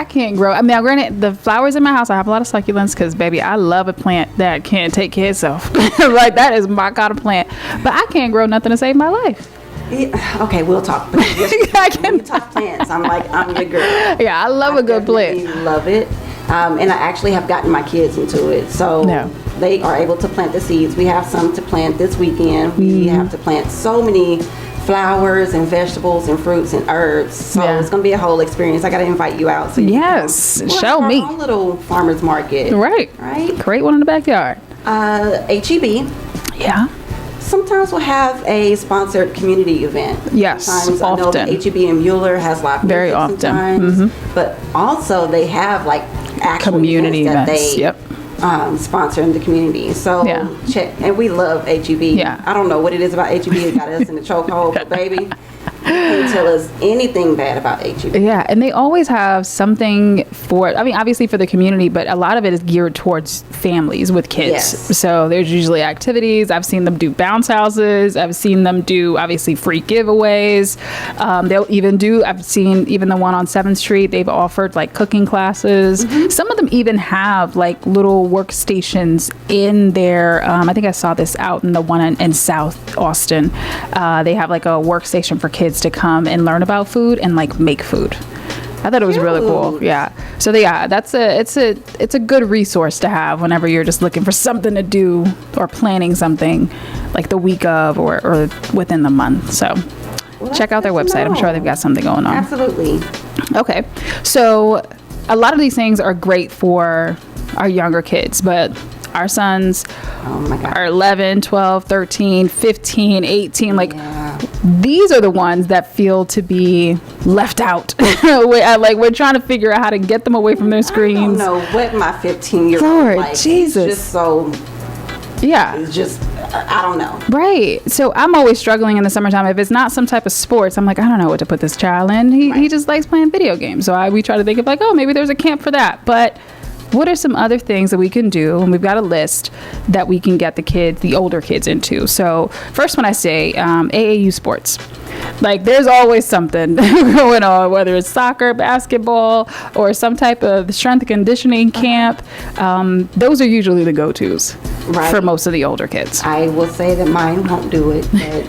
can't grow. I mean, now, granted, the flowers in my house, I have a lot of succulents because, baby, I love a plant that can take care of itself. Like, that is my kind of plant. But I can't grow nothing to save my life. Yeah, okay, we'll talk. When you talk plants, I'm your girl. Yeah, I love a good plant. Love it. And I actually have gotten my kids into it. So they are able to plant the seeds. We have some to plant this weekend. We have to plant so many flowers and vegetables and fruits and herbs. So it's going to be a whole experience. I got to invite you out. So show me. Our own little farmer's market. Right. Create one in the backyard. HEB. Yeah. Sometimes we'll have a sponsored community event. Yes, sometimes often. I know that HEB and Mueller has live very music often. sometimes, but also they have like actual community events that they sponsor in the community. So check, and we love HEB. Yeah. I don't know what it is about HEB that got us in the chokehold, but baby, you can't tell us anything bad about HEB. Yeah, and they always have something obviously for the community, but a lot of it is geared towards families with kids. Yes. So there's usually activities. I've seen them do bounce houses. I've seen them do, obviously, free giveaways. I've seen even the one on 7th Street, they've offered like cooking classes. Some of them even have like little workstations in there. I think I saw this out in the one in South Austin. They have like a workstation for kids to come and learn about food and like make food. I thought it was really cool. Yeah. So it's a good resource to have whenever you're just looking for something to do or planning something like the week of or within the month. So check out their website. I'm sure they've got something going on. Absolutely. Okay. So a lot of these things are great for our younger kids, but our sons are 11, 12, 13, 15, 18. These are the ones that feel to be left out. We're trying to figure out how to get them away from their screens. I don't know what my 15-year-old Lord, like. Jesus. It's just so... Yeah. It's just... I don't know. Right. So I'm always struggling in the summertime. If it's not some type of sports, I'm like, I don't know what to put this child in. He just likes playing video games. So we try to think of like, oh, maybe there's a camp for that. But what are some other things that we can do? And we've got a list that we can get the older kids into. So first one I say, AAU sports. Like there's always something going on, whether it's soccer, basketball, or some type of strength and conditioning camp. Those are usually the go-tos for most of the older kids. I will say that mine won't do it, but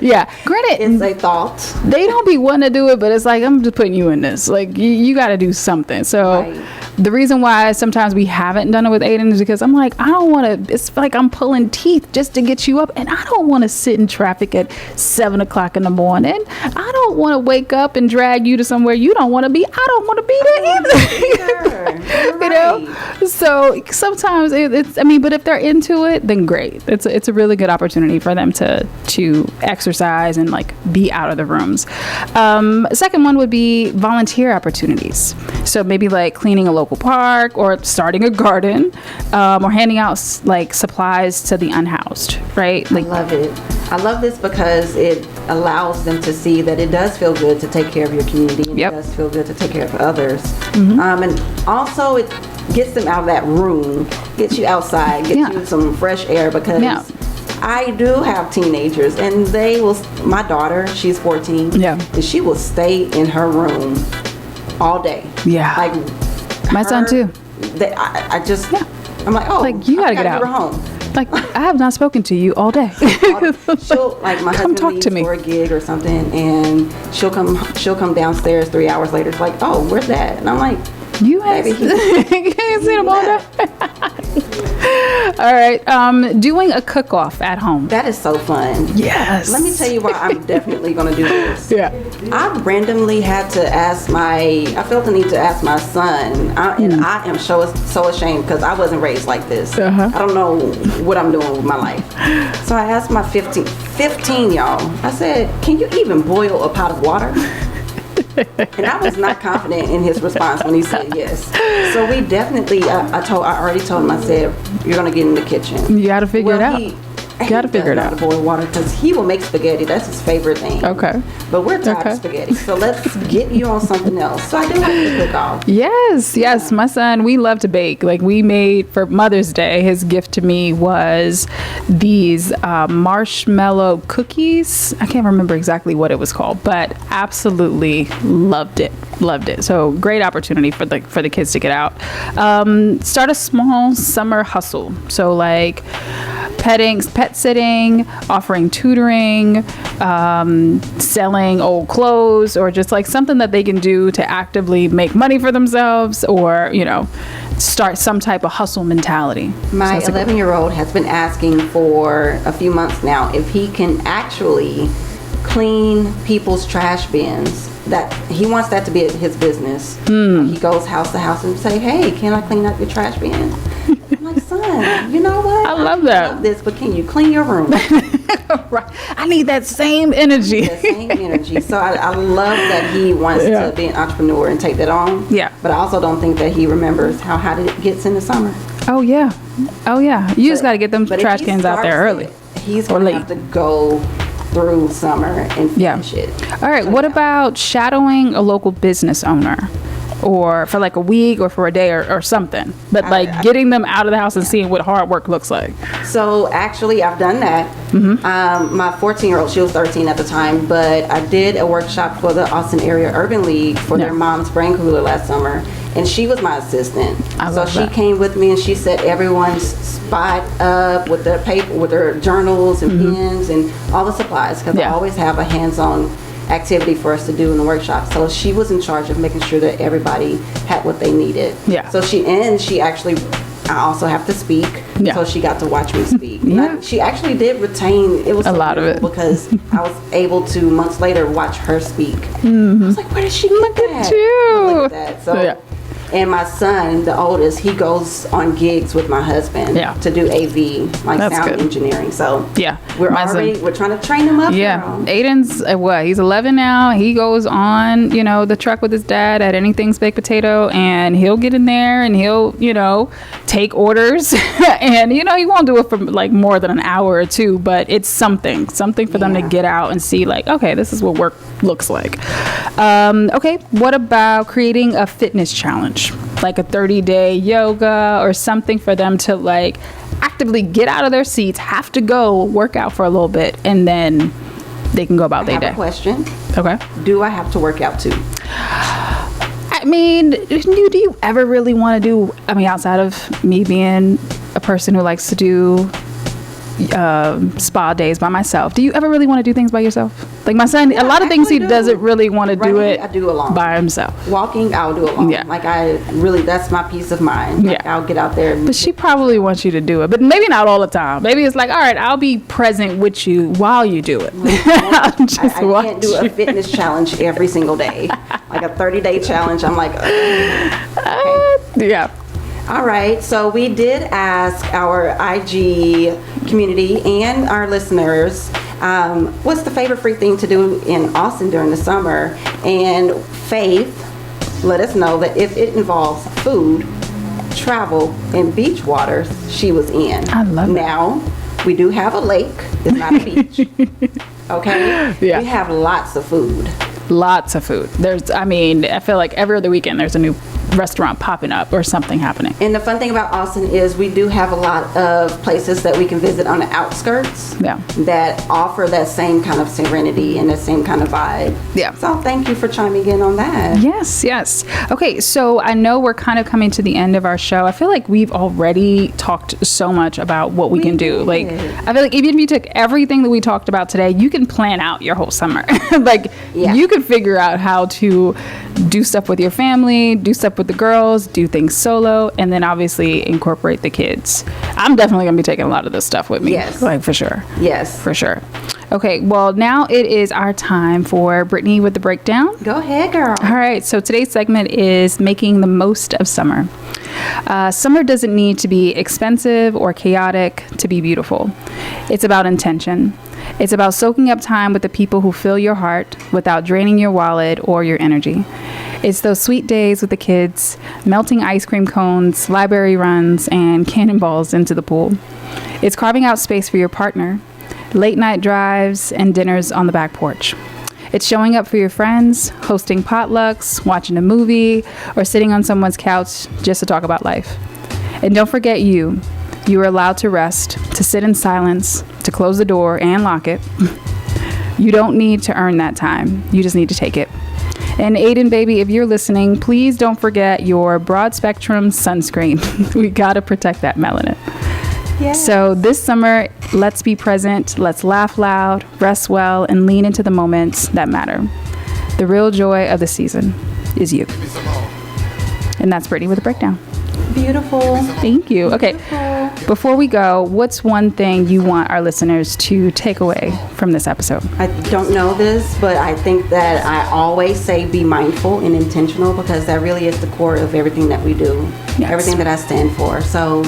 Yeah, granted, it's a thought. They don't be wanting to do it, but it's like, I'm just putting you in this. Like you got to do something. So the reason why sometimes we haven't done it with Aiden is because I'm like, I don't want to. It's like I'm pulling teeth just to get you up, and I don't want to sit in traffic at 7 o'clock in the morning. I don't want to wake up and drag you to somewhere you don't want to be. I don't want to be there either. You know. So sometimes it's. I mean, but if they're into it, then great. It's a really good opportunity for them to exercise and like be out of the rooms. Second one would be volunteer opportunities. So maybe like cleaning a local park or starting a garden, or handing out like supplies to the unhoused, right? Like, I love it. I love this because it allows them to see that it does feel good to take care of your community, and it does feel good to take care of others. And also it gets them out of that room, gets you outside, gets you some fresh air, because I do have teenagers, and they will. My daughter, she's 14, and she will stay in her room all day. Like my son too. I just, I'm like, oh, like you gotta get out. Home. Like I have not spoken to you all day. She'll like my come husband talk leaves to me for a gig or something, and she'll come downstairs 3 hours later. It's like, oh, where's that? And I'm like, you ain't seen him all day. All right, doing a cook-off at home. That is so fun. Yes. Let me tell you why I'm definitely going to do this. Yeah. I randomly had to I felt the need to ask my son, and I am so ashamed because I wasn't raised like this. I don't know what I'm doing with my life. So I asked my 15 y'all, I said, can you even boil a pot of water? And I was not confident in his response when he said yes. So we definitely, I already told him, I said, you're going to get in the kitchen. You got to figure it out. You got to figure it out. To boil water, because he will make spaghetti. That's his favorite thing. Okay. But we're tired of spaghetti, so let's get you on something else. So I do like to cook off. Yes. My son, we love to bake. Like we made for Mother's Day, his gift to me was these marshmallow cookies. I can't remember exactly what it was called, but absolutely loved it. So great opportunity for the kids to get out. Start a small summer hustle. So like pet sitting, offering tutoring, selling old clothes, or just like something that they can do to actively make money for themselves, or start some type of hustle mentality. My 11-year-old has been asking for a few months now if he can actually clean people's trash bins. That he wants that to be his business. He goes house to house and say, hey, can I clean up your trash bin? I'm like, son, you know what? I love that. I love this, but can you clean your room? Right. I need that same energy. So I love that he wants to be an entrepreneur and take that on. Yeah. But I also don't think that he remembers how hot it gets in the summer. Oh yeah. You just got to get them trash cans out there early. He's going to have to go through summer and finish it. All right. What about shadowing a local business owner? Or for like a week or for a day or something, but like getting them out of the house and seeing what hard work looks like. So actually I've done that. My 14-year-old, she was 13 at the time, but I did a workshop for the Austin Area Urban League for their mom's brain cooler last summer, and she was my assistant. So she came with me and she set everyone's spot up with their paper, with their journals and pens and all the supplies, because I always have a hands-on activity for us to do in the workshop. So she was in charge of making sure that everybody had what they needed. So she actually, I also have to speak. So she got to watch me speak. She actually did retain, it was a lot of it, because I was able to months later watch her speak. I was like, where did she get that? Look at that. So and my son, the oldest, he goes on gigs with my husband to do AV, like sound engineering. So we're trying to train him up. Aiden's he's 11 now. He goes on, the truck with his dad at Anything's Baked Potato, and he'll get in there and he'll, take orders. And he won't do it for like more than an hour or two, but it's something for them to get out and see, like, okay, this is what work looks like. Okay, what about creating a fitness challenge? challenge, like a 30-day yoga or something for them to like actively get out of their seats, have to go work out for a little bit, and then they can go about their day. I have a question. Okay. Do I have to work out too? I mean, do you ever really want to do, I mean, outside of me being a person who likes to do spa days by myself, do you ever really want to do things by yourself? Like my son, a lot of things he doesn't really want to do it I do alone. by himself. Walking, I'll do alone. Yeah. Like that's my peace of mind. Like Yeah. I'll get out there. But she probably wants you to do it, but maybe not all the time. Maybe it's like, all right, I'll be present with you while you do it. I'll just I watch can't do a you. fitness challenge every single day. Like a 30-day challenge. I'm like, Yeah. All right, so we did ask our IG community and our listeners, what's the favorite free thing to do in Austin during the summer? And Faith let us know that if it involves food, travel, and beach water, she was in. I love that. Now, we do have a lake. It's not a beach. Okay? Yeah. We have lots of food. Lots of food. I feel like every other weekend there's a new restaurant popping up or something happening. And the fun thing about Austin is we do have a lot of places that we can visit on the outskirts that offer that same kind of serenity and the same kind of vibe. Yeah. So thank you for chiming in on that. Yes. Okay, so I know we're kind of coming to the end of our show. I feel like we've already talked so much about what we can do. did. Like, I feel like even if you took everything that we talked about today, you can plan out your whole summer. Like, you could figure out how to do stuff with your family, do stuff with the girls, do things solo, and then obviously incorporate the kids. I'm definitely gonna be taking a lot of this stuff with me. Yes. Like, for sure. Yes. For sure. Okay, well, now it is our time for Brittany with the breakdown. Go ahead, girl. All right, so today's segment is making the most of summer. Summer doesn't need to be expensive or chaotic to be beautiful. It's about intention. It's about soaking up time with the people who fill your heart without draining your wallet or your energy. It's those sweet days with the kids, melting ice cream cones, library runs, and cannonballs into the pool. It's carving out space for your partner, late night drives, and dinners on the back porch. It's showing up for your friends, hosting potlucks, watching a movie, or sitting on someone's couch just to talk about life. And don't forget you. You are allowed to rest, to sit in silence, to close the door and lock it. You don't need to earn that time. You just need to take it. And Aiden, baby, if you're listening, please don't forget your broad spectrum sunscreen. We gotta protect that melanin. Yes. So this summer, let's be present, let's laugh loud, rest well, and lean into the moments that matter. The real joy of the season is you. And that's Brittany with a breakdown. Beautiful. Thank you. Okay, before we go, what's one thing you want our listeners to take away from this episode? I don't know this, but I think that I always say be mindful and intentional because that really is the core of everything that we do, everything that I stand for. So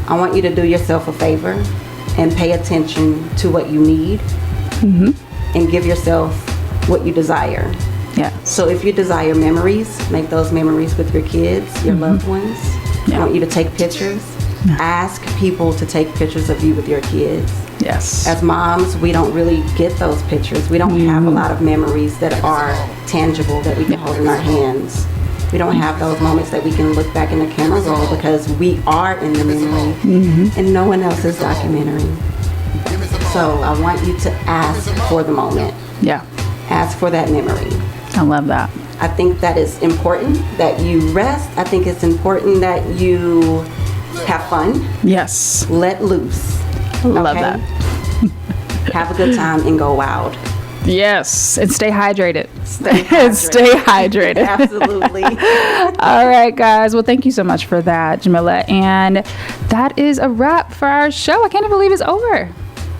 I want you to do yourself a favor and pay attention to what you need and give yourself what you desire. Yeah. So if you desire memories, make those memories with your kids, your loved ones. I want you to take pictures. Ask people to take pictures of you with your kids. Yes. As moms, we don't really get those pictures. We don't have a lot of memories that are tangible that we can hold in our hands. We don't have those moments that we can look back in the camera roll because we are in the memory and no one else is documentary. So I want you to ask for the moment. Yeah. Ask for that memory. I love that. I think that it's important that you rest. I think it's important that you have fun. Yes. Let loose. Love Okay? that. Have a good time and go wild. Yes. And stay hydrated. Stay hydrated. Stay hydrated. Absolutely. All right, guys. Well, thank you so much for that, Jamila. And that is a wrap for our show. I can't even believe it's over.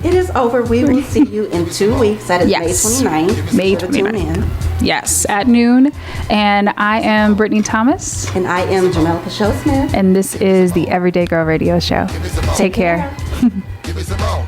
It is over. We will see you in 2 weeks. That is Yes. May 29th. May Sure to tune 29th. in. Yes, at noon. And I am Brittany Thomas. And I am Jamela Pachot Smith. And this is the Everyday Girl Radio Show. Take care. Give me some more.